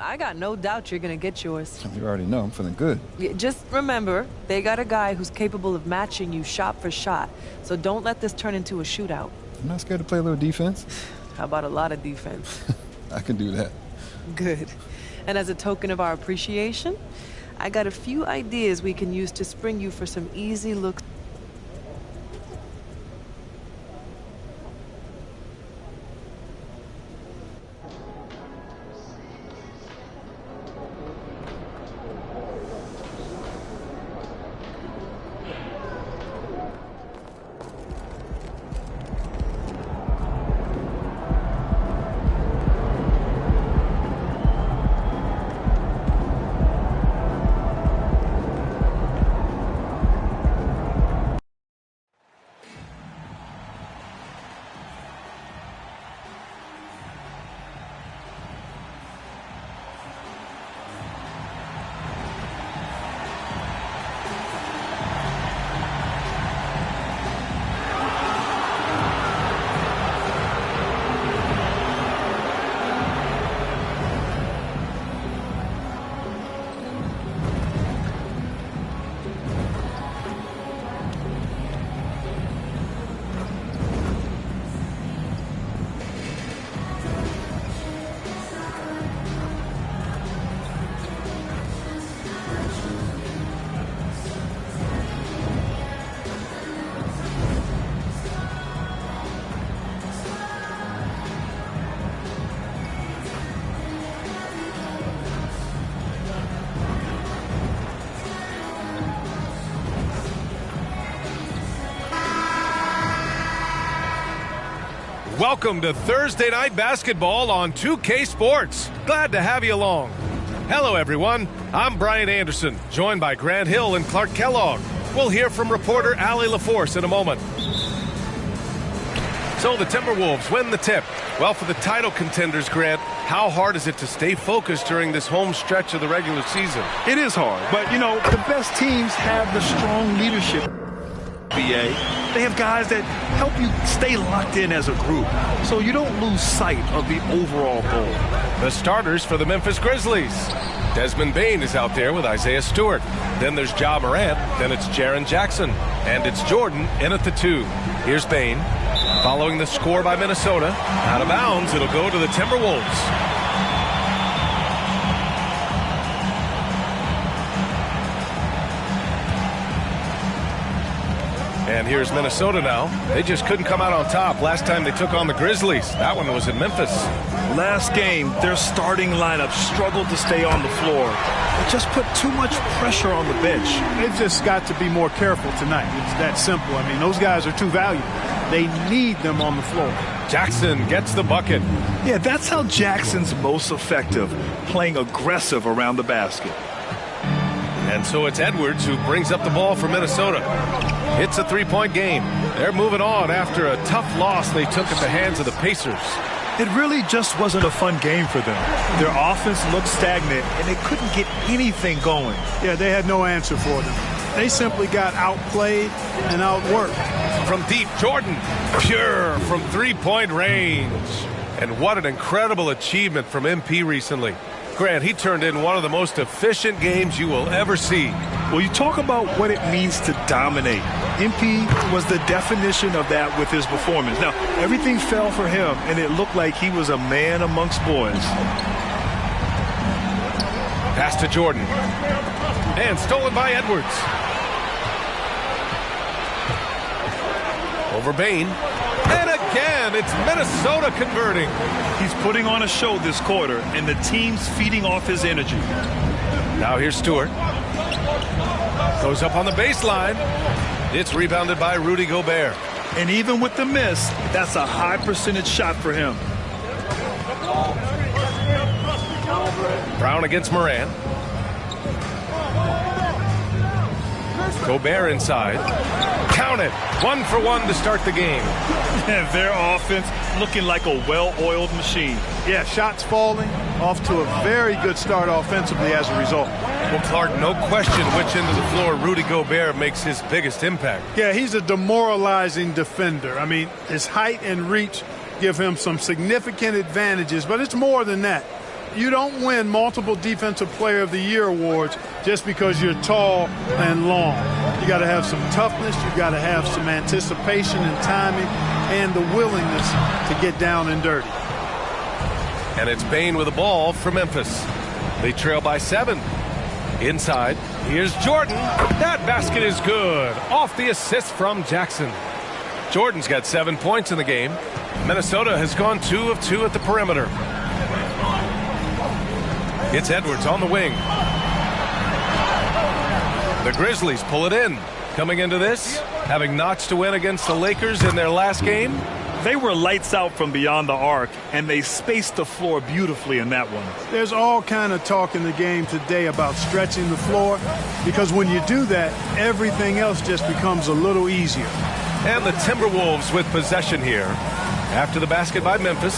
I got no doubt you're gonna get yours. You already know I'm feeling good. Just remember, they got a guy who's capable of matching you shot for shot. So don't let this turn into a shootout. I'm not scared to play a little defense. How about a lot of defense? I can do that. Good. And as a token of our appreciation, I got a few ideas we can use to spring you for some easy looks. Welcome to Thursday Night Basketball on 2K Sports. Glad to have you along. Hello, everyone. I'm Brian Anderson, joined by Grant Hill and Clark Kellogg. We'll hear from reporter Allie LaForce in a moment. So the Timberwolves win the tip. Well, for the title contenders, Grant, how hard is it to stay focused during this home stretch of the regular season? It is hard, but, you know, the best teams have the strong leadership. They have guys that help you stay locked in as a group, so you don't lose sight of the overall goal. The starters for the Memphis Grizzlies. Desmond Bane is out there with Isaiah Stewart. Then there's Ja Morant. Then it's Jaren Jackson. And it's Jordan in at the 2. Here's Bane. Following the score by Minnesota. Out of bounds, it'll go to the Timberwolves. And here's Minnesota now. They just couldn't come out on top last time they took on the Grizzlies. That one was in Memphis. Last game, their starting lineup struggled to stay on the floor. It just put too much pressure on the bench. They've just got to be more careful tonight. It's that simple. I mean, those guys are too valuable. They need them on the floor. Jackson gets the bucket. Yeah, that's how Jackson's most effective, playing aggressive around the basket. And so it's Edwards who brings up the ball for Minnesota. It's a three-point game. They're moving on after a tough loss they took at the hands of the Pacers. It really just wasn't a fun game for them. Their offense looked stagnant, and they couldn't get anything going. Yeah, they had no answer for them. They simply got outplayed and outworked. From deep, Jordan, pure from three-point range. And what an incredible achievement from MP recently. Grant, he turned in one of the most efficient games you will ever see. Well, you talk about what it means to dominate. MP was the definition of that with his performance. Now, everything fell for him, and it looked like he was a man amongst boys. Pass to Jordan. And stolen by Edwards. Over Bane. And again, it's Minnesota converting. He's putting on a show this quarter, and the team's feeding off his energy. Now here's Stewart. Goes up on the baseline. It's rebounded by Rudy Gobert. And even with the miss, that's a high percentage shot for him. Brown against Morant. Gobert inside. Count it. 1 for 1 to start the game. And their offense looking like a well-oiled machine. Yeah, shots falling, off to a very good start offensively as a result. Well, Clark, no question which end of the floor Rudy Gobert makes his biggest impact. Yeah, he's a demoralizing defender. I mean, his height and reach give him some significant advantages, but it's more than that. You don't win multiple Defensive Player of the Year awards just because you're tall and long. You got to have some toughness. You got to have some anticipation and timing and the willingness to get down and dirty. And it's Bane with the ball for Memphis. They trail by 7. Inside, here's Jordan. That basket is good. Off the assist from Jackson. Jordan's got 7 points in the game. Minnesota has gone 2 of 2 at the perimeter. It's Edwards on the wing. The Grizzlies pull it in. Coming into this, having notched a win against the Lakers in their last game. They were lights out from beyond the arc, and they spaced the floor beautifully in that one. There's all kind of talk in the game today about stretching the floor, because when you do that, everything else just becomes a little easier. And the Timberwolves with possession here after the basket by Memphis.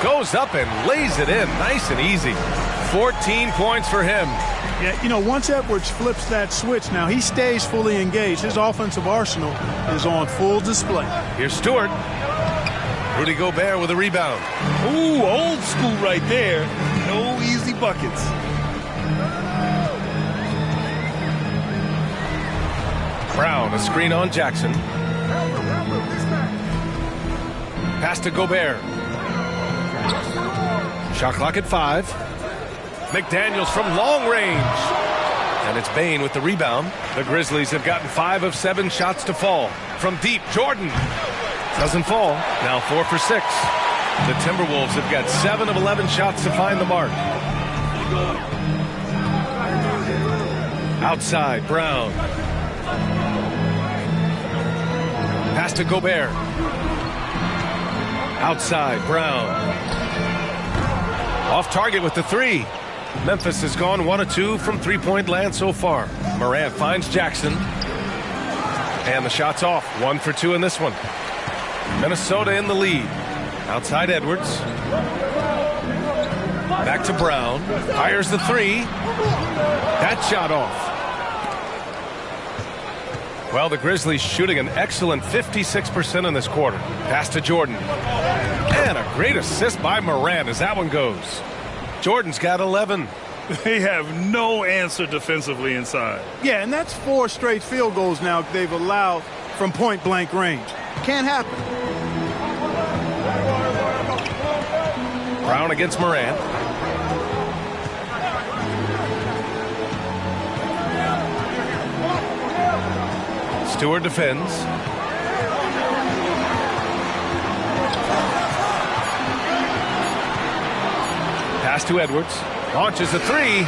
Goes up and lays it in nice and easy. 14 points for him. Yeah, you know, once Edwards flips that switch, now he stays fully engaged. His offensive arsenal is on full display. Here's Stewart. Rudy Gobert with a rebound. Ooh, old school right there. No easy buckets. Brown, a screen on Jackson. Pass to Gobert. Shot clock at 5. McDaniels from long range. And it's Bane with the rebound. The Grizzlies have gotten 5 of 7 shots to fall. From deep, Jordan. Doesn't fall. Now 4 for 6. The Timberwolves have got 7 of 11 shots to find the mark. Outside, Brown. Pass to Gobert. Outside, Brown. Off target with the 3. Memphis has gone 1 of 2 from three-point land so far. Morant finds Jackson. And the shot's off. 1 for 2 in this one. Minnesota in the lead. Outside Edwards. Back to Brown. Fires the 3. That shot off. Well, the Grizzlies shooting an excellent 56% in this quarter. Pass to Jordan. And a great assist by Morant as that one goes. Jordan's got 11. They have no answer defensively inside. Yeah, and that's 4 straight field goals now they've allowed from point-blank range. Can't happen. Brown against Morant. Stewart defends. Pass to Edwards. Launches a 3.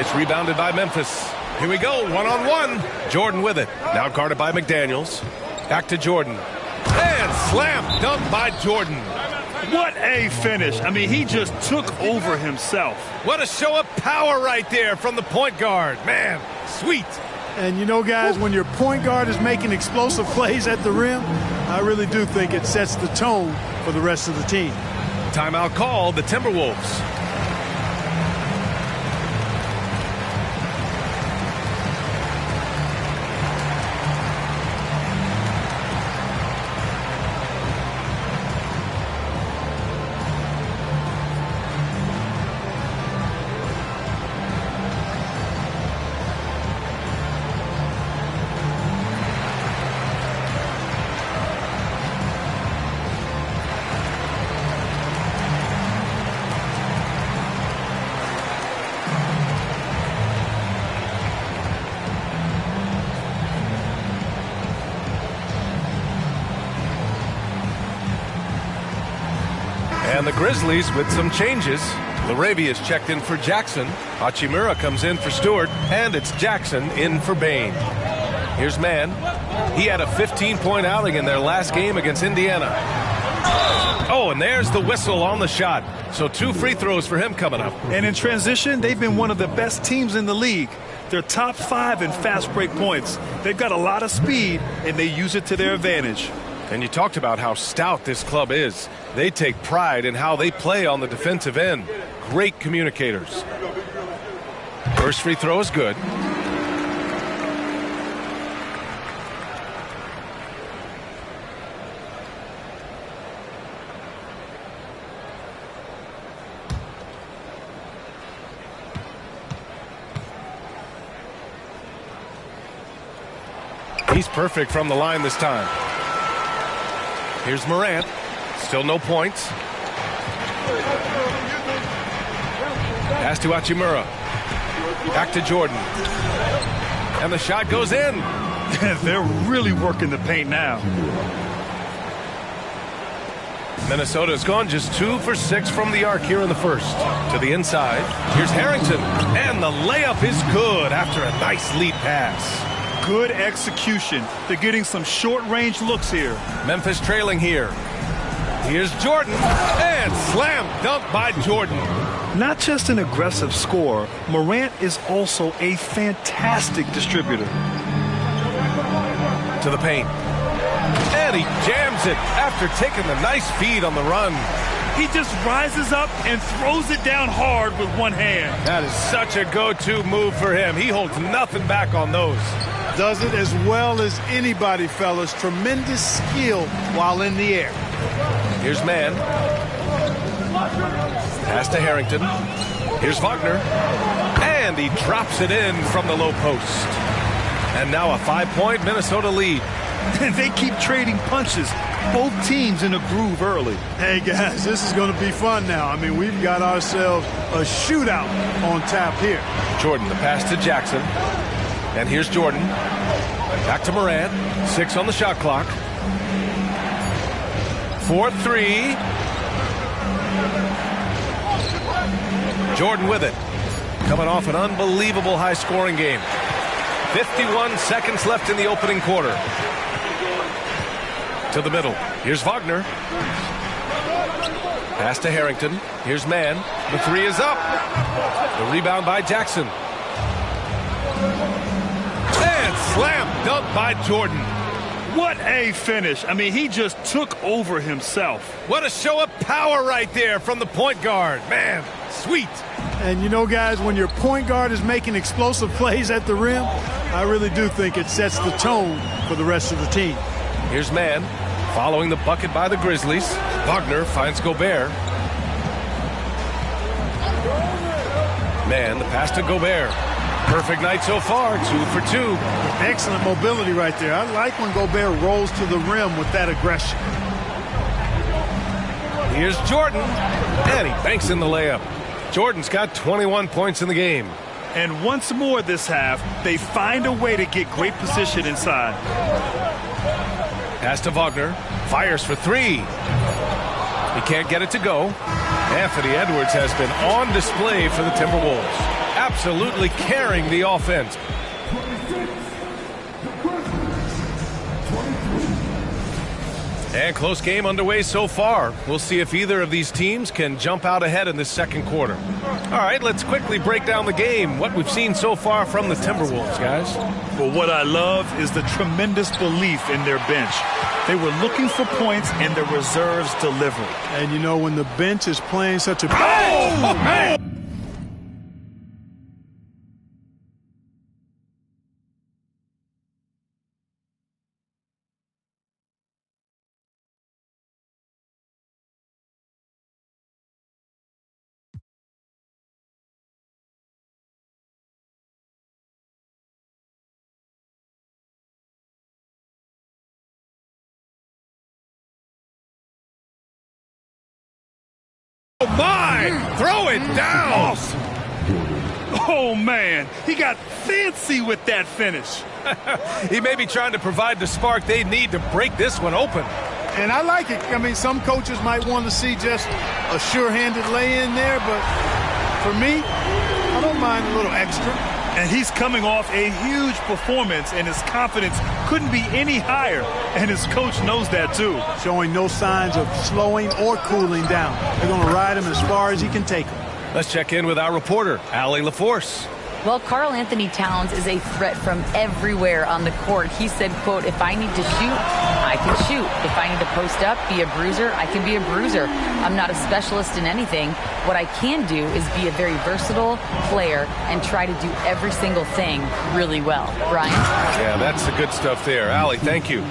It's rebounded by Memphis. Here we go, one-on-one. Jordan with it. Now guarded by McDaniels. Back to Jordan. And slam dunk by Jordan. What a finish. I mean, he just took over himself. What a show of power right there from the point guard. Man, sweet. And you know, guys, when your point guard is making explosive plays at the rim, I really do think it sets the tone for the rest of the team. Timeout called, the Timberwolves. And the Grizzlies with some changes. Laravia's checked in for Jackson. Hachimura comes in for Stewart. And it's Jackson in for Bane. Here's Mann. He had a 15-point outing in their last game against Indiana. Oh, and there's the whistle on the shot. So 2 free throws for him coming up. And in transition, they've been one of the best teams in the league. They're top 5 in fast break points. They've got a lot of speed, and they use it to their advantage. And you talked about how stout this club is. They take pride in how they play on the defensive end. Great communicators. First free throw is good. He's perfect from the line this time. Here's Morant. Still no points. Pass to Hachimura. Back to Jordan. And the shot goes in. They're really working the paint now. Minnesota's gone just 2 for 6 from the arc here in the first. To the inside. Here's Harrington. And the layup is good after a nice lead pass. Good execution. They're getting some short-range looks here. Memphis trailing here. Here's Jordan. And slam dunk by Jordan. Not just an aggressive scorer, Morant is also a fantastic distributor. To the paint. And he jams it after taking the nice feed on the run. He just rises up and throws it down hard with one hand. That is such a go-to move for him. He holds nothing back on those. Does it as well as anybody, fellas. Tremendous skill while in the air. Here's Mann. Pass to Harrington. Here's Wagner. And he drops it in from the low post. And now a 5-point Minnesota lead. They keep trading punches. Both teams in a groove early. Hey, guys, this is going to be fun now. I mean, we've got ourselves a shootout on tap here. Jordan, the pass to Jackson. And here's Jordan. Back to Morant. 6 on the shot clock. 4-3. Jordan with it. Coming off an unbelievable high-scoring game. 51 seconds left in the opening quarter. To the middle. Here's Wagner. Pass to Harrington. Here's Mann. The 3 is up. The rebound by Jackson. And slam dunk by Jordan. What a finish. I mean, he just took over himself. What a show of power right there from the point guard. Man, sweet. And you know, guys, when your point guard is making explosive plays at the rim, I really do think it sets the tone for the rest of the team. Here's Mann. Following the bucket by the Grizzlies. Wagner finds Gobert. Mann, the pass to Gobert. Perfect night so far, 2 for 2. Excellent mobility right there. I like when Gobert rolls to the rim with that aggression. Here's Jordan. And he banks in the layup. Jordan's got 21 points in the game. And once more this half, they find a way to get great position inside. Pass to Wagner. Fires for 3. He can't get it to go. Anthony Edwards has been on display for the Timberwolves. Absolutely carrying the offense. And close game underway so far. We'll see if either of these teams can jump out ahead in this second quarter. All right, let's quickly break down the game. What we've seen so far from the Timberwolves, guys. Well, what I love is the tremendous belief in their bench. They were looking for points, and the reserves delivered. And you know, when the bench is playing such a... Oh, man! Oh, my! Throw it down! Awesome. Oh, man. He got fancy with that finish. He may be trying to provide the spark they need to break this one open. And I like it. I mean, some coaches might want to see just a sure-handed lay-in there, but for me, I don't mind a little extra. And he's coming off a huge performance, and his confidence couldn't be any higher. And his coach knows that, too. Showing no signs of slowing or cooling down. They're going to ride him as far as he can take him. Let's check in with our reporter, Allie LaForce. Well, Karl Anthony Towns is a threat from everywhere on the court. He said, quote, if I need to shoot, I can shoot. If I need to post up, be a bruiser, I can be a bruiser. I'm not a specialist in anything. What I can do is be a very versatile player and try to do every single thing really well. Brian? Yeah, that's the good stuff there. Allie, thank you.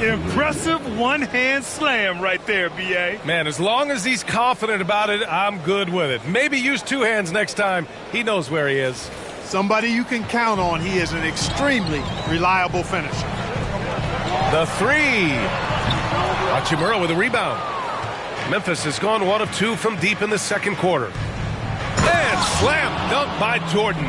Impressive one-hand slam right there, B.A. Man, as long as he's confident about it, I'm good with it. Maybe use 2 hands next time. He knows where he is. Somebody you can count on. He is an extremely reliable finisher. The three. Hachimura with a rebound. Memphis has gone 1 of 2 from deep in the second quarter. And slam dunk by Jordan.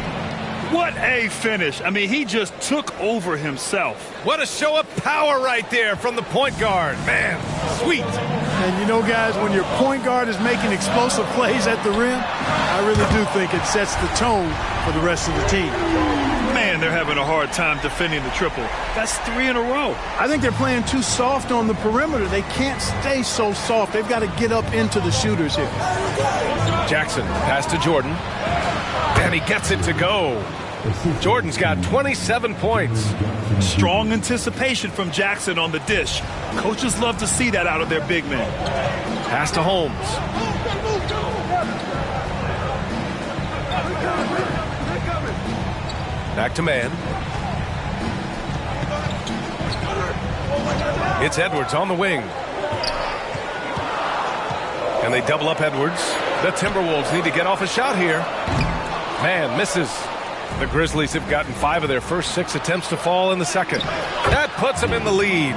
What a finish. I mean, he just took over himself. What a show of power right there from the point guard. Man, sweet. And you know, guys, when your point guard is making explosive plays at the rim, I really do think it sets the tone for the rest of the team. Man, they're having a hard time defending the triple. That's 3 in a row. I think they're playing too soft on the perimeter. They can't stay so soft. They've got to get up into the shooters here. Jackson, pass to Jordan. And he gets it to go. Jordan's got 27 points. Strong anticipation from Jackson on the dish. Coaches love to see that out of their big men. Pass to Holmes. Back to man. It's Edwards on the wing. And they double up Edwards. The Timberwolves need to get off a shot here. Man misses. The Grizzlies have gotten 5 of their first 6 attempts to fall in the second. That puts them in the lead.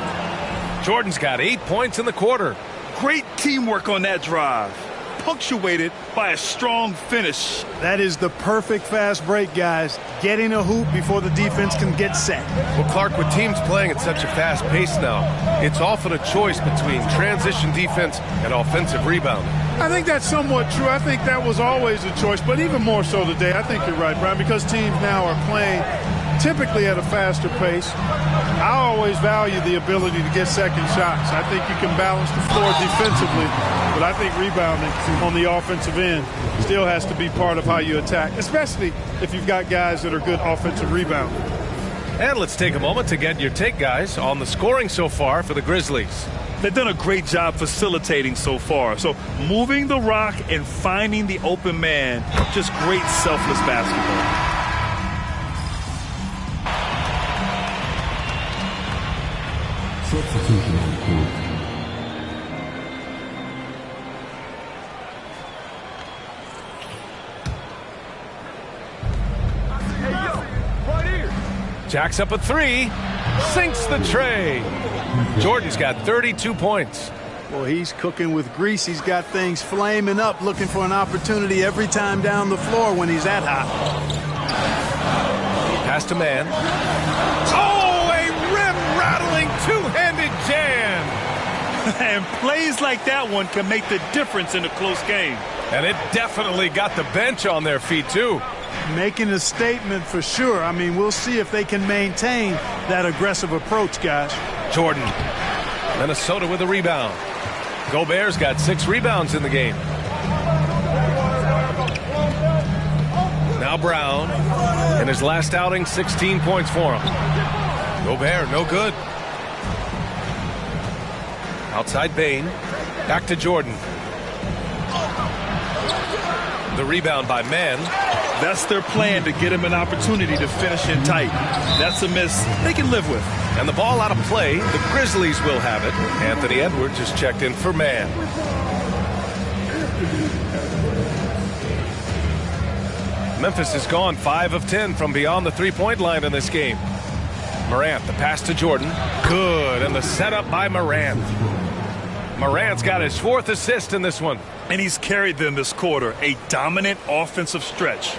Jordan's got 8 points in the quarter. Great teamwork on that drive, punctuated by a strong finish. That is the perfect fast break, guys. Getting a hoop before the defense can get set. Well, Clark, with teams playing at such a fast pace now, it's often a choice between transition defense and offensive rebounding. I think that's somewhat true. I think that was always a choice, but even more so today. I think you're right, Brian, because teams now are playing typically at a faster pace. I always value the ability to get second shots. I think you can balance the floor defensively, but I think rebounding on the offensive end still has to be part of how you attack, especially if you've got guys that are good offensive rebounders. And let's take a moment to get your take, guys, on the scoring so far for the Grizzlies. They've done a great job facilitating so far. So moving the rock and finding the open man, just great selfless basketball. Jacks up a 3, sinks the tray. Jordan's got 32 points. Well, he's cooking with grease. He's got things flaming up, looking for an opportunity every time down the floor when he's that hot. Pass to man. Oh, a rim-rattling two-handed jam. And plays like that one can make the difference in a close game. And it definitely got the bench on their feet, too. Making a statement for sure. I mean, we'll see if they can maintain that aggressive approach, guys. Jordan. Minnesota with a rebound. Gobert's got 6 rebounds in the game. Now Brown. In his last outing, 16 points for him. Gobert, no good. Outside Bane. Back to Jordan. The rebound by Mann. That's their plan, to get him an opportunity to finish in tight. That's a miss they can live with. And the ball out of play. The Grizzlies will have it. Anthony Edwards is checked in for Mann. Memphis has gone 5 of 10 from beyond the three-point line in this game. Morant, the pass to Jordan. Good, and the setup by Morant. Morant's got his 4th assist in this one. And he's carried them this quarter. A dominant offensive stretch.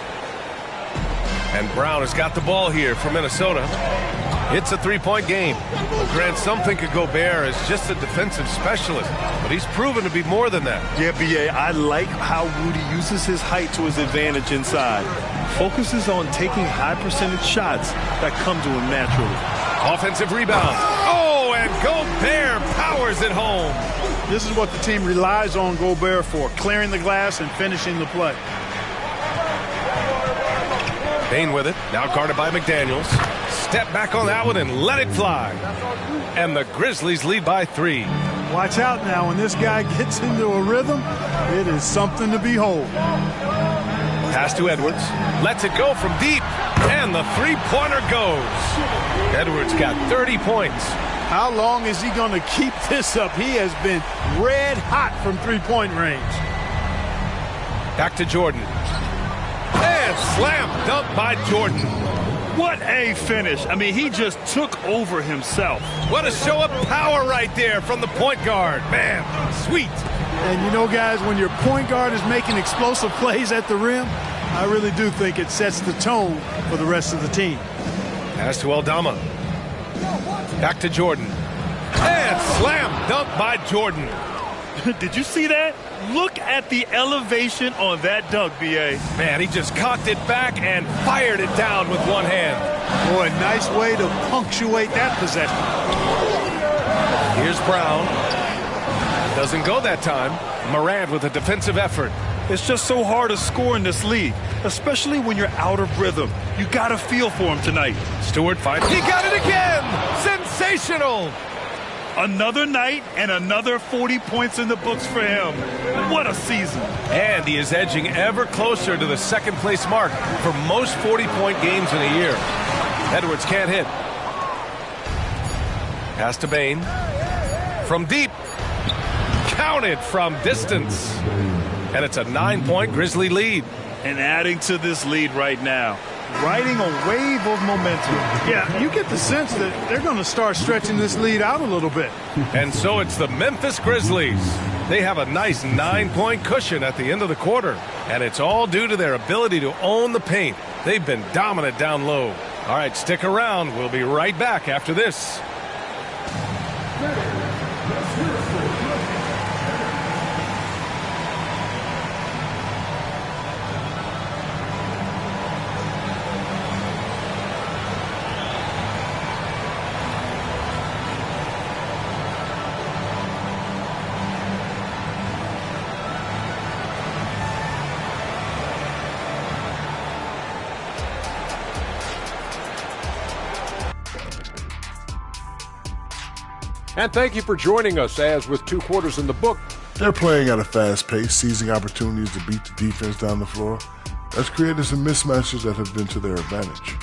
And Brown has got the ball here for Minnesota. It's a 3-point game. Grant, some think of Gobert as just a defensive specialist, but he's proven to be more than that. Yeah, B.A., I like how Rudy uses his height to his advantage inside. Focuses on taking high-percentage shots that come to him naturally. Offensive rebound. Oh, and Gobert powers it home. This is what the team relies on Gobert for, clearing the glass and finishing the play. Bane with it, now guarded by McDaniels. Step back on that one and let it fly. And the Grizzlies lead by 3. Watch out now. When this guy gets into a rhythm, it is something to behold. Pass to Edwards. Lets it go from deep. And the three-pointer goes. Edwards got 30 points. How long is he going to keep this up? He has been red hot from three-point range. Back to Jordan. And slam dunk by Jordan. What a finish. I mean, he just took over himself. What a show of power right there from the point guard. Man, sweet. And you know, guys, when your point guard is making explosive plays at the rim, I really do think it sets the tone for the rest of the team. Pass to Aldama. Back to Jordan. And slam dunk by Jordan. Did you see that? Look at the elevation on that dunk, B.A. Man, he just cocked it back and fired it down with one hand. Boy, nice way to punctuate that possession. Here's Brown. Doesn't go that time. Morant with a defensive effort. It's just so hard to score in this league, especially when you're out of rhythm. You got to feel for him tonight. Stewart finds. He got it again! Sensational! Another night and another 40 points in the books for him. What a season. And he is edging ever closer to the second-place mark for most 40-point games in a year. Edwards can't hit. Pass to Bain. From deep. Counted from distance. And it's a 9-point Grizzly lead. And adding to this lead right now, riding a wave of momentum. Yeah, you get the sense that they're going to start stretching this lead out a little bit. And so it's the Memphis Grizzlies. They have a nice 9-point cushion at the end of the quarter. And it's all due to their ability to own the paint. They've been dominant down low. All right, stick around. We'll be right back after this. And thank you for joining us as with 2 quarters in the book. They're playing at a fast pace, seizing opportunities to beat the defense down the floor. That's created some mismatches that have been to their advantage.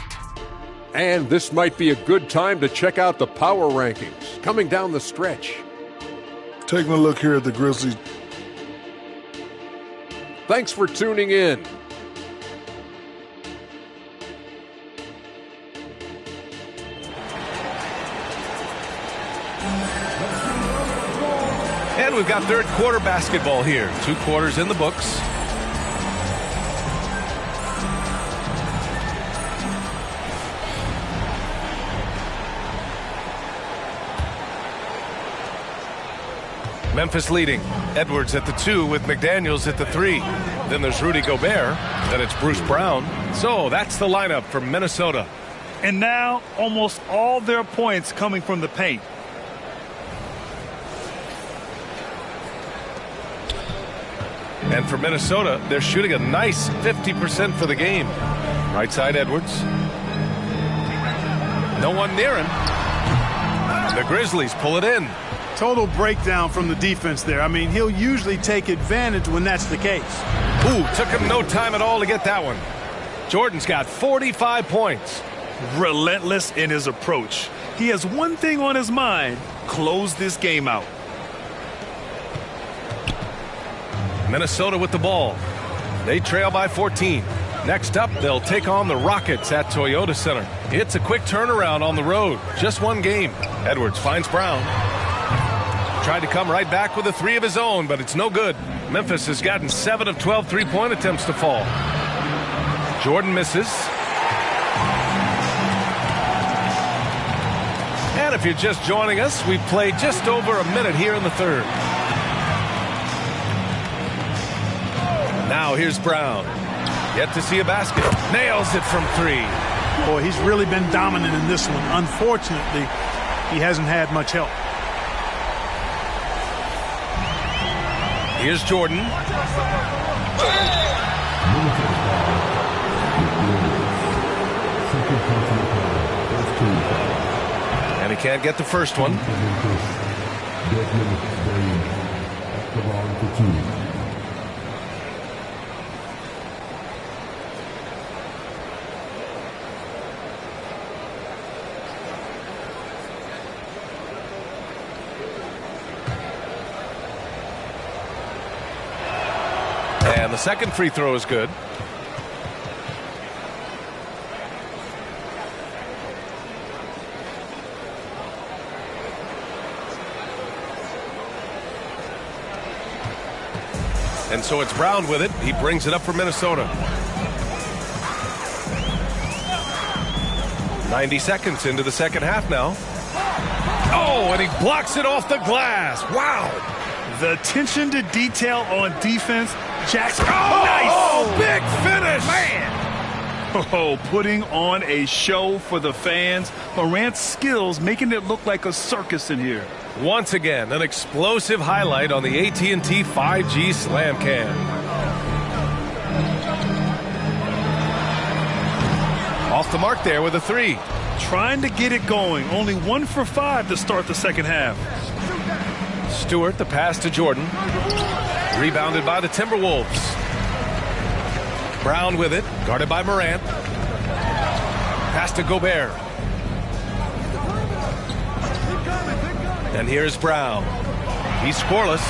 And this might be a good time to check out the power rankings coming down the stretch. Taking a look here at the Grizzlies. Thanks for tuning in. And we've got third quarter basketball here. 2 quarters in the books. Memphis leading. Edwards at the 2 with McDaniels at the 3. Then there's Rudy Gobert. Then it's Bruce Brown. So that's the lineup for Minnesota. And now almost all their points coming from the paint. And for Minnesota, they're shooting a nice 50% for the game. Right side, Edwards. No one near him. The Grizzlies pull it in. Total breakdown from the defense there. I mean, he'll usually take advantage when that's the case. Ooh, took him no time at all to get that one. Jordan's got 45 points. Relentless in his approach. He has one thing on his mind: close this game out. Minnesota with the ball. They trail by 14. Next up, they'll take on the Rockets at Toyota Center. It's a quick turnaround on the road. Just one game. Edwards finds Brown. Tried to come right back with a 3 of his own, but it's no good. Memphis has gotten 7 of 12 3-point attempts to fall. Jordan misses. And if you're just joining us, we've played just over a minute here in the third. Now here's Brown. Yet to see a basket. Nails it from 3. Boy, he's really been dominant in this one. Unfortunately, he hasn't had much help. Here's Jordan. And he can't get the first one. And the second free throw is good. And so it's Brown with it. He brings it up for Minnesota. 90 seconds into the second half now. Oh, and he blocks it off the glass. Wow. The attention to detail on defense. Jackson. Oh, nice. Oh, big finish. Man. Oh, putting on a show for the fans. Morant's skills making it look like a circus in here. Once again, an explosive highlight on the AT&T 5G Slam Cam. Off the mark there with a three. Trying to get it going. Only 1 for 5 to start the second half. Stewart, the pass to Jordan. Rebounded by the Timberwolves. Brown with it, guarded by Morant. Pass to Gobert. And here's Brown. He's scoreless.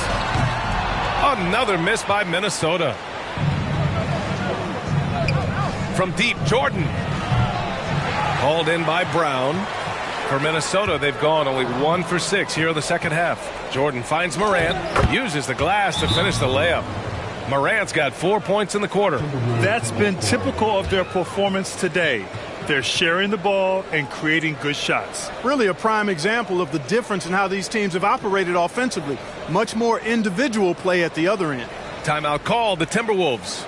Another miss by Minnesota. From deep, Jordan. Hauled in by Brown. For Minnesota, they've gone only 1 for 6 here in the second half. Jordan finds Morant, uses the glass to finish the layup. Morant's got 4 points in the quarter. That's been typical of their performance today. They're sharing the ball and creating good shots. Really a prime example of the difference in how these teams have operated offensively. Much more individual play at the other end. Timeout called, the Timberwolves.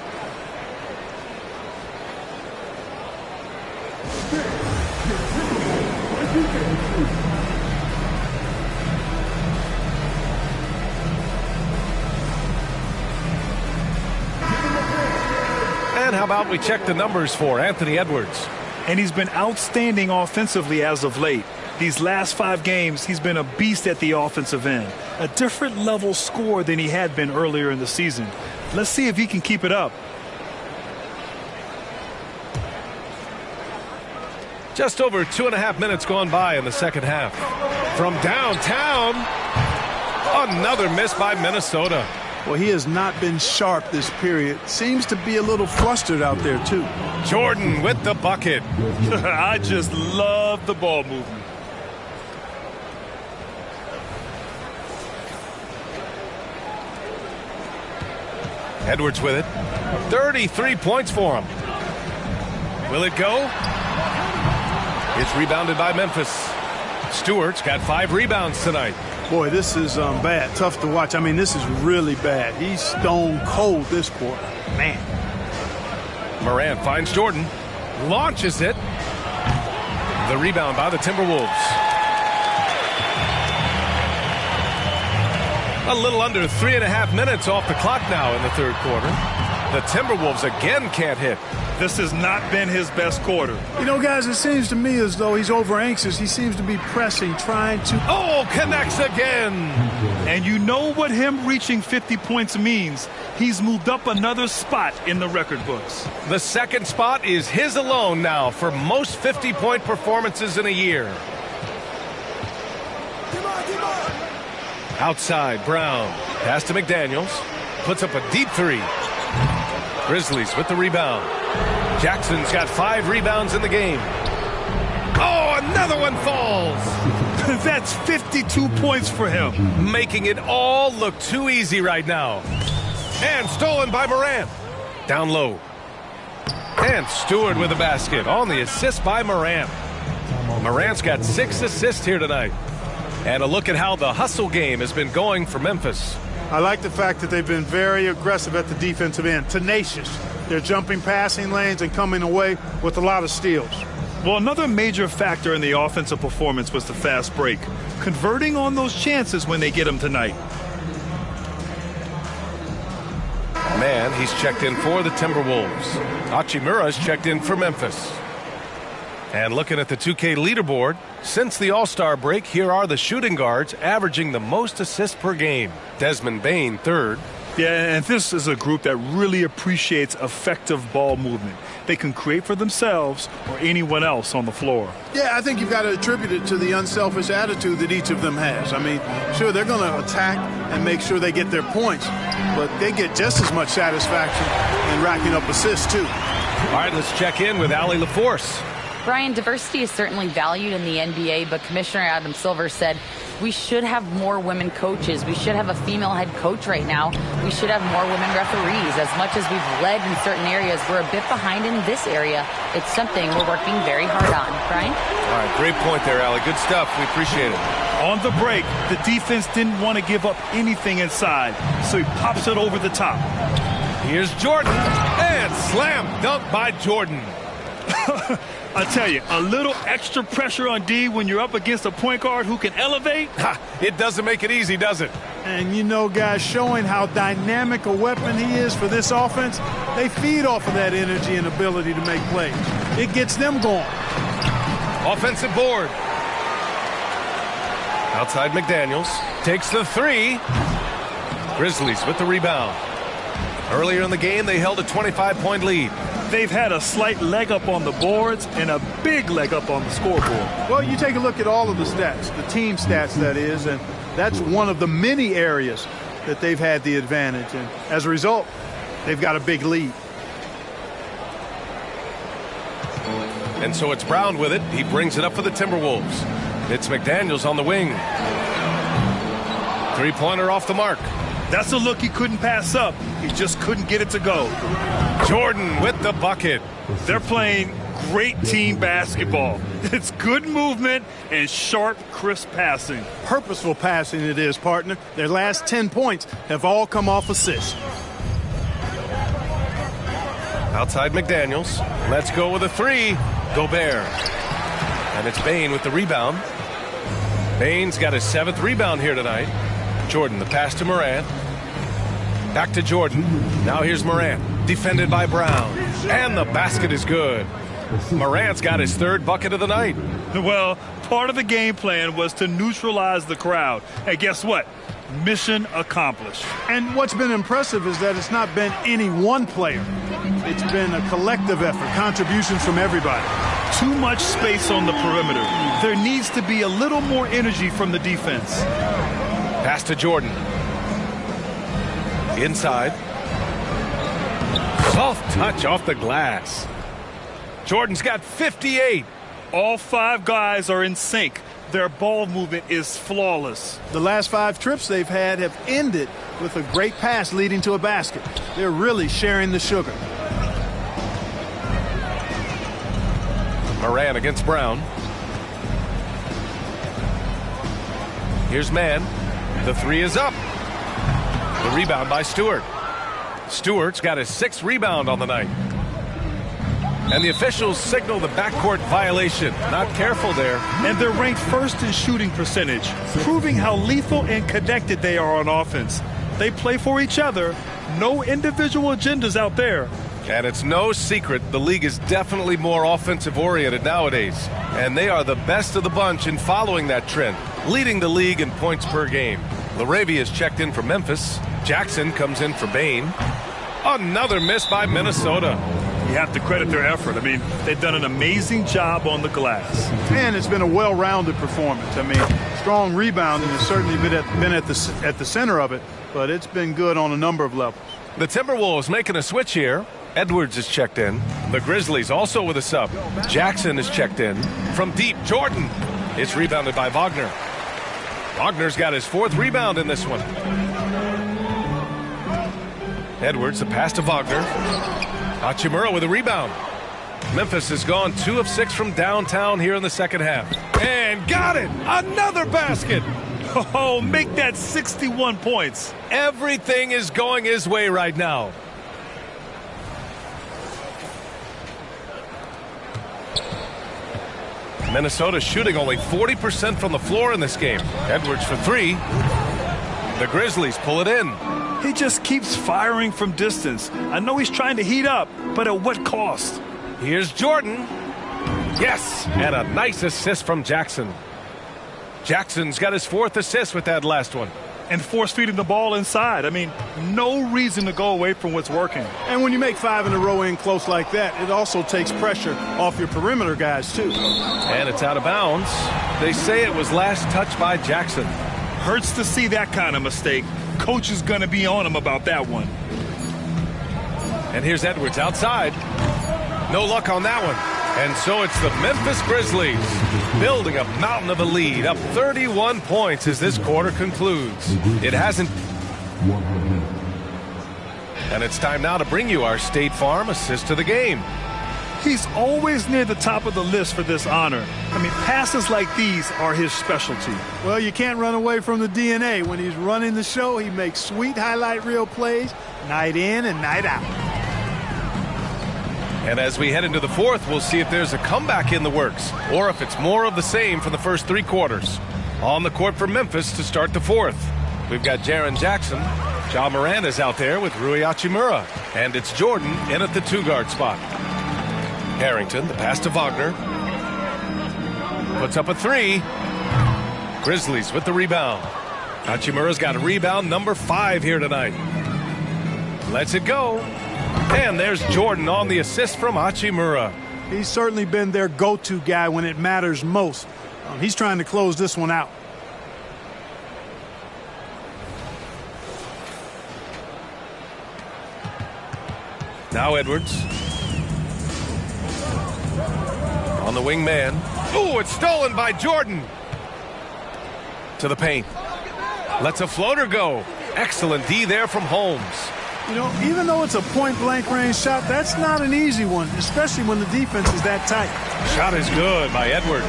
And how about we check the numbers for Anthony Edwards? And he's been outstanding offensively as of late. These last 5 games, he's been a beast at the offensive end. A different level score than he had been earlier in the season. Let's see if he can keep it up. Just over 2.5 minutes gone by in the second half. From downtown, another miss by Minnesota. Well, he has not been sharp this period. Seems to be a little flustered out there, too. Jordan with the bucket. I just love the ball movement. Edwards with it. 33 points for him. Will it go? It's rebounded by Memphis. Stewart's got 5 rebounds tonight. Boy, this is bad. Tough to watch. I mean, this is really bad. He's stone cold this quarter. Man. Morant finds Jordan. Launches it. The rebound by the Timberwolves. A little under 3.5 minutes off the clock now in the third quarter. The Timberwolves again can't hit. This has not been his best quarter. You know, guys, it seems to me as though he's over anxious. He seems to be pressing, trying to... Oh, connects again. And you know what him reaching 50 points means. He's moved up another spot in the record books. The second spot is his alone now for most 50-point performances in a year. Outside, Brown. Pass to McDaniels. Puts up a deep three. Grizzlies with the rebound. Jackson's got 5 rebounds in the game. Oh, another one falls. That's 52 points for him. Making it all look too easy right now. And stolen by Morant. Down low. And Stewart with the basket on the assist by Morant. Morant's got 6 assists here tonight. And a look at how the hustle game has been going for Memphis. I like the fact that they've been very aggressive at the defensive end, tenacious. They're jumping passing lanes and coming away with a lot of steals. Well, another major factor in the offensive performance was the fast break, converting on those chances when they get them tonight. Man, he's checked in for the Timberwolves. Hachimura's checked in for Memphis. And looking at the 2K leaderboard, since the All-Star break, here are the shooting guards averaging the most assists per game. Desmond Bane, 3rd. Yeah, and this is a group that really appreciates effective ball movement. They can create for themselves or anyone else on the floor. Yeah, I think you've got to attribute it to the unselfish attitude that each of them has. I mean, sure, they're going to attack and make sure they get their points, but they get just as much satisfaction in racking up assists, too. All right, let's check in with Allie LaForce. Brian, diversity is certainly valued in the NBA, but Commissioner Adam Silver said We should have more women coaches. We should have a female head coach right now. We should have more women referees. As much as we've led in certain areas, we're a bit behind in this area. It's something we're working very hard on. Brian? All right, great point there, Allie. Good stuff. We appreciate it. On the break, the defense didn't want to give up anything inside, so he pops it over the top. Here's Jordan, and slam dunk by Jordan. I tell you, a little extra pressure on D when you're up against a point guard who can elevate. It doesn't make it easy, does it? And you know, guys, showing how dynamic a weapon he is for this offense, they feed off of that energy and ability to make plays. It gets them going. Offensive board. Outside McDaniels takes the three. Grizzlies with the rebound. Earlier in the game, they held a 25-point lead. They've had a slight leg up on the boards and a big leg up on the scoreboard. Well, you take a look at all of the stats, the team stats, that is, and that's one of the many areas that they've had the advantage. And as a result, they've got a big lead. And so it's Brown with it. He brings it up for the Timberwolves. It's McDaniels on the wing. Three-pointer off the mark. That's a look he couldn't pass up. He just couldn't get it to go. Jordan with the bucket. They're playing great team basketball. It's good movement and sharp, crisp passing. Purposeful passing it is, partner. Their last 10 points have all come off assists. Outside McDaniels. Let's go with a three. Gobert. And it's Bane with the rebound. Bane's got his 7th rebound here tonight. Jordan, the pass to Morant. Back to Jordan. Now here's Morant. Defended by Brown. And the basket is good. Morant's got his 3rd bucket of the night. Well, part of the game plan was to neutralize the crowd. And guess what? Mission accomplished. And what's been impressive is that it's not been any one player. It's been a collective effort, contributions from everybody. Too much space on the perimeter. There needs to be a little more energy from the defense. Pass to Jordan. Inside. Soft touch off the glass. Jordan's got 58. All 5 guys are in sync. Their ball movement is flawless. The last 5 trips they've had have ended with a great pass leading to a basket. They're really sharing the sugar. Morant against Brown. Here's Mann. The three is up. The rebound by Stewart. Stewart's got his 6th rebound on the night. And the officials signal the backcourt violation. Not careful there. And they're ranked 1st in shooting percentage, proving how lethal and connected they are on offense. They play for each other. No individual agendas out there. And it's no secret the league is definitely more offensive-oriented nowadays. And they are the best of the bunch in following that trend, leading the league in points per game. Laravia's checked in for Memphis. Jackson comes in for Bane. Another miss by Minnesota. You have to credit their effort. I mean, they've done an amazing job on the glass. And it's been a well-rounded performance. I mean, strong rebounding has certainly been at the center of it, but it's been good on a number of levels. The Timberwolves making a switch here. Edwards is checked in. The Grizzlies also with a sub. Jackson is checked in. From deep, Jordan. It's rebounded by Wagner. Wagner's got his 4th rebound in this one. Edwards, the pass to Wagner. Hachimura with a rebound. Memphis has gone 2 of 6 from downtown here in the second half. And got it! Another basket! Oh, make that 61 points. Everything is going his way right now. Minnesota shooting only 40% from the floor in this game. Edwards for 3. The Grizzlies pull it in. He just keeps firing from distance. I know he's trying to heat up, but at what cost? Here's Jordan. Yes, and a nice assist from Jackson. Jackson's got his 4th assist with that last one. And force feeding the ball inside. I mean, no reason to go away from what's working. And when you make 5 in a row in close like that, it also takes pressure off your perimeter guys, too. And it's out of bounds. They say it was last touched by Jackson. Hurts to see that kind of mistake. Coach is going to be on him about that one. And here's Edwards outside. No luck on that one. And so it's the Memphis Grizzlies building a mountain of a lead, up 31 points as this quarter concludes. It hasn't. And it's time now to bring you our State Farm assist of the game. He's always near the top of the list for this honor. I mean, passes like these are his specialty. Well, you can't run away from the DNA. When he's running the show, he makes sweet highlight reel plays night in and night out. And as we head into the fourth, we'll see if there's a comeback in the works or if it's more of the same from the first three quarters. On the court for Memphis to start the fourth, we've got Jaren Jackson. Ja Morant is out there with Rui Hachimura. And it's Jordan in at the two-guard spot. Harrington, the pass to Wagner. Puts up a three. Grizzlies with the rebound. Hachimura's got a rebound number 5 here tonight. Lets it go. And there's Jordan on the assist from Hachimura. He's certainly been their go-to guy when it matters most. He's trying to close this one out. Now Edwards. On the wing man. Ooh, it's stolen by Jordan. To the paint. Lets a floater go. Excellent D there from Holmes. You know, even though it's a point-blank range shot, that's not an easy one, especially when the defense is that tight. Shot is good by Edwards.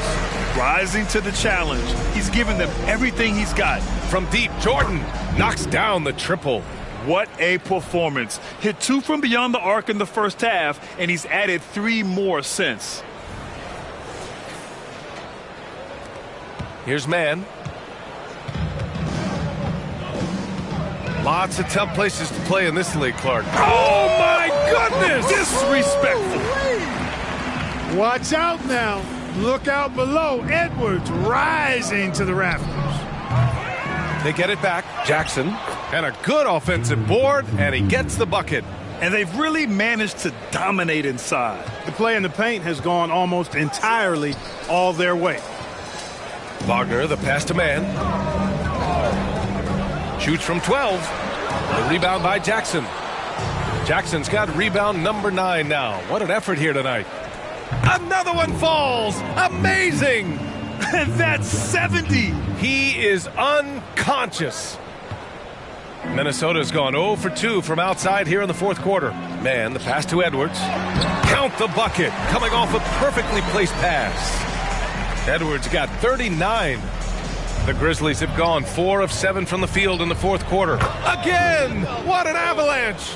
Rising to the challenge. He's given them everything he's got. From deep, Jordan knocks down the triple. What a performance. Hit 2 from beyond the arc in the first half, and he's added 3 more since. Here's man. Lots of tough places to play in this league, Clark. Oh, my goodness! Disrespectful. Watch out now. Look out below. Edwards rising to the rafters. They get it back. Jackson. And a good offensive board, and he gets the bucket. And they've really managed to dominate inside. The play in the paint has gone almost entirely all their way. Wagner, the pass to man. Shoots from 12. The rebound by Jackson. Jackson's got rebound number 9 now. What an effort here tonight. Another one falls. Amazing. And that's 70. He is unconscious. Minnesota's gone 0 for 2 from outside here in the fourth quarter. Man, the pass to Edwards. Count the bucket. Coming off a perfectly placed pass. Edwards got 39. The Grizzlies have gone 4 of 7 from the field in the fourth quarter. Again! What an avalanche!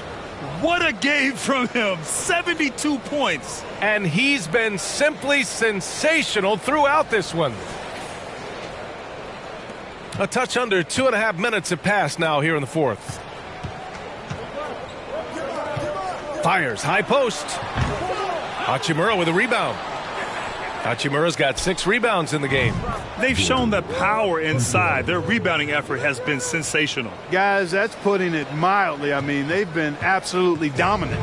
What a game from him. 72 points. And he's been simply sensational throughout this one. A touch under 2.5 minutes have passed now here in the fourth. Fires, high post. Hachimura with a rebound. Hachimura's got 6 rebounds in the game. They've shown that power inside. Their rebounding effort has been sensational. Guys, that's putting it mildly. I mean, they've been absolutely dominant.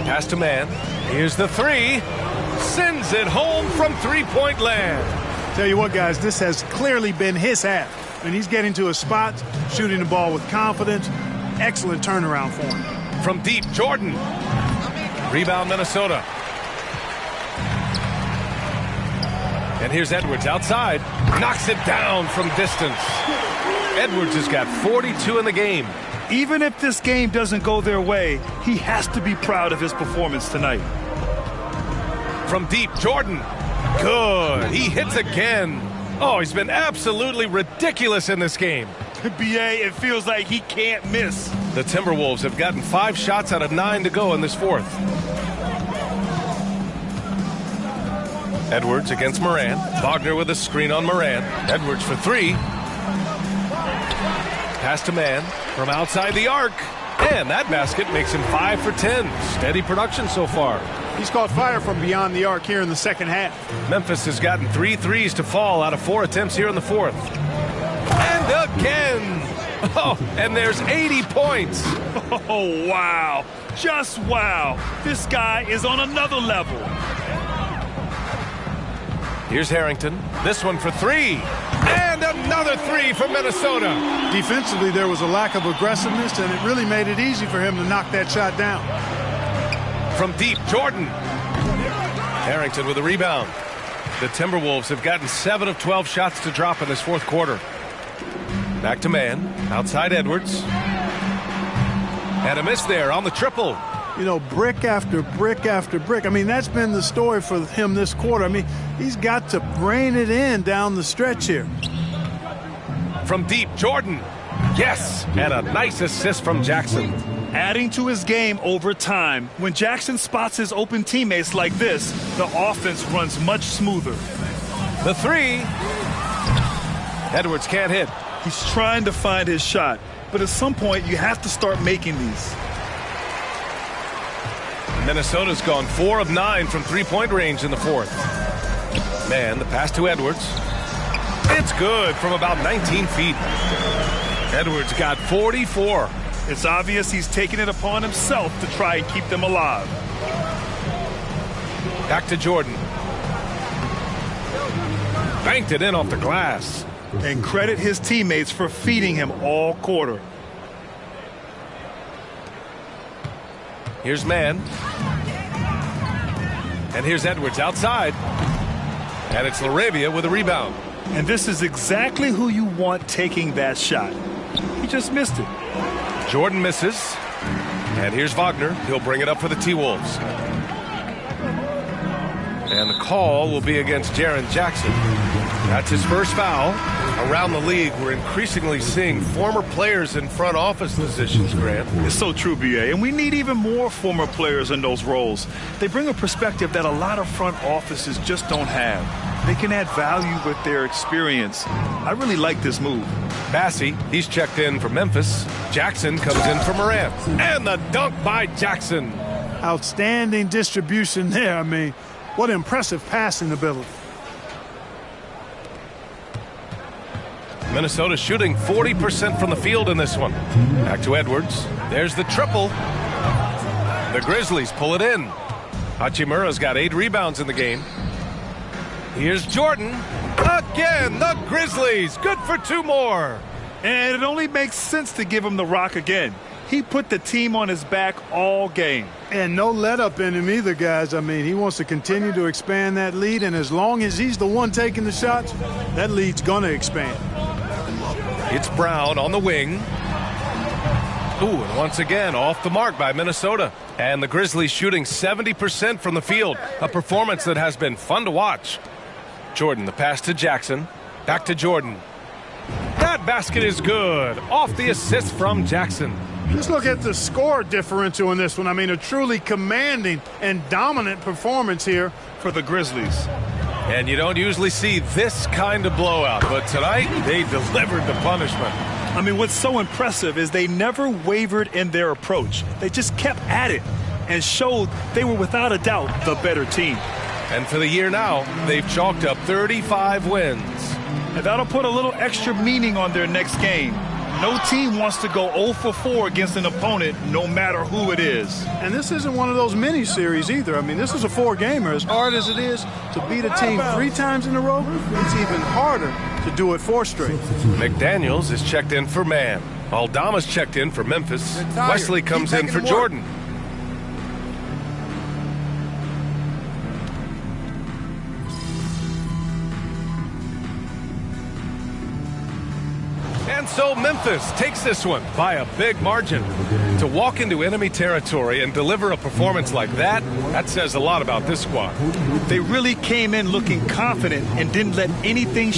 Pass to man. Here's the 3. Sends it home from three-point land. Tell you what, guys, this has clearly been his half. When he's getting to his spots, shooting the ball with confidence, excellent turnaround for him. From deep, Jordan. Rebound, Minnesota. And here's Edwards outside. Knocks it down from distance. Edwards has got 42 in the game. Even if this game doesn't go their way, he has to be proud of his performance tonight. From deep, Jordan. Good. He hits again. Oh, he's been absolutely ridiculous in this game. BA, it feels like he can't miss. The Timberwolves have gotten 5 shots out of 9 to go in this fourth. Edwards against Morant. Wagner with a screen on Morant. Edwards for 3. Pass to man from outside the arc. And that basket makes him 5 for 10. Steady production so far. He's caught fire from beyond the arc here in the second half. Memphis has gotten 3 threes to fall out of 4 attempts here in the fourth. And again. Oh, and there's 80 points. Oh, wow. Just wow. This guy is on another level. Here's Harrington. This one for 3. And another 3 from Minnesota. Defensively, there was a lack of aggressiveness, and it really made it easy for him to knock that shot down. From deep, Jordan. Harrington with a rebound. The Timberwolves have gotten 7 of 12 shots to drop in this fourth quarter. Back to man. Outside Edwards. And a miss there on the triple. You know, brick after brick after brick. I mean, that's been the story for him this quarter. I mean, he's got to brain it in down the stretch here. From deep, Jordan. Yes, and a nice assist from Jackson. Adding to his game over time. When Jackson spots his open teammates like this, the offense runs much smoother. The three. Edwards can't hit. He's trying to find his shot, but at some point you have to start making these. Minnesota's gone 4 of 9 from three-point range in the fourth. Man, the pass to Edwards. It's good from about 19 feet. Edwards got 44. It's obvious he's taking it upon himself to try and keep them alive. Back to Jordan. Banked it in off the glass. And credit his teammates for feeding him all quarter. Here's man. And here's Edwards outside. And it's LaRavia with a rebound. And this is exactly who you want taking that shot. He just missed it. Jordan misses. And here's Wagner. He'll bring it up for the T-Wolves. And the call will be against Jaren Jackson. That's his first foul. Around the league, we're increasingly seeing former players in front office positions, Grant. It's so true, B.A., and we need even more former players in those roles. They bring a perspective that a lot of front offices just don't have. They can add value with their experience. I really like this move. Bassey, he's checked in for Memphis. Jackson comes in for Morant. And the dunk by Jackson. Outstanding distribution there. I mean, what impressive passing ability. Minnesota shooting 40% from the field in this one. Back to Edwards. There's the triple. The Grizzlies pull it in. Hachimura's got 8 rebounds in the game. Here's Jordan. Again, the Grizzlies. Good for 2 more. And it only makes sense to give him the rock again. He put the team on his back all game. And no let up in him either, guys. I mean, he wants to continue to expand that lead, and as long as he's the one taking the shots, that lead's going to expand. It's Brown on the wing. Ooh, and once again, off the mark by Minnesota. And the Grizzlies shooting 70% from the field. A performance that has been fun to watch. Jordan, the pass to Jackson. Back to Jordan. That basket is good. Off the assist from Jackson. Just look at the score differential in this one. I mean, a truly commanding and dominant performance here for the Grizzlies. And you don't usually see this kind of blowout, but tonight they delivered the punishment. I mean, what's so impressive is they never wavered in their approach. They just kept at it and showed they were without a doubt the better team. And for the year now, they've chalked up 35 wins. And that'll put a little extra meaning on their next game. No team wants to go 0 for 4 against an opponent, no matter who it is. And this isn't one of those mini-series either. I mean, this is a 4-gamer. As hard as it is to beat a team 3 times in a row, it's even harder to do it 4 straight. McDaniels is checked in for man. Aldama's checked in for Memphis. Wesley comes in for Jordan. And so Memphis takes this one by a big margin. To walk into enemy territory and deliver a performance like that, that says a lot about this squad. They really came in looking confident and didn't let anything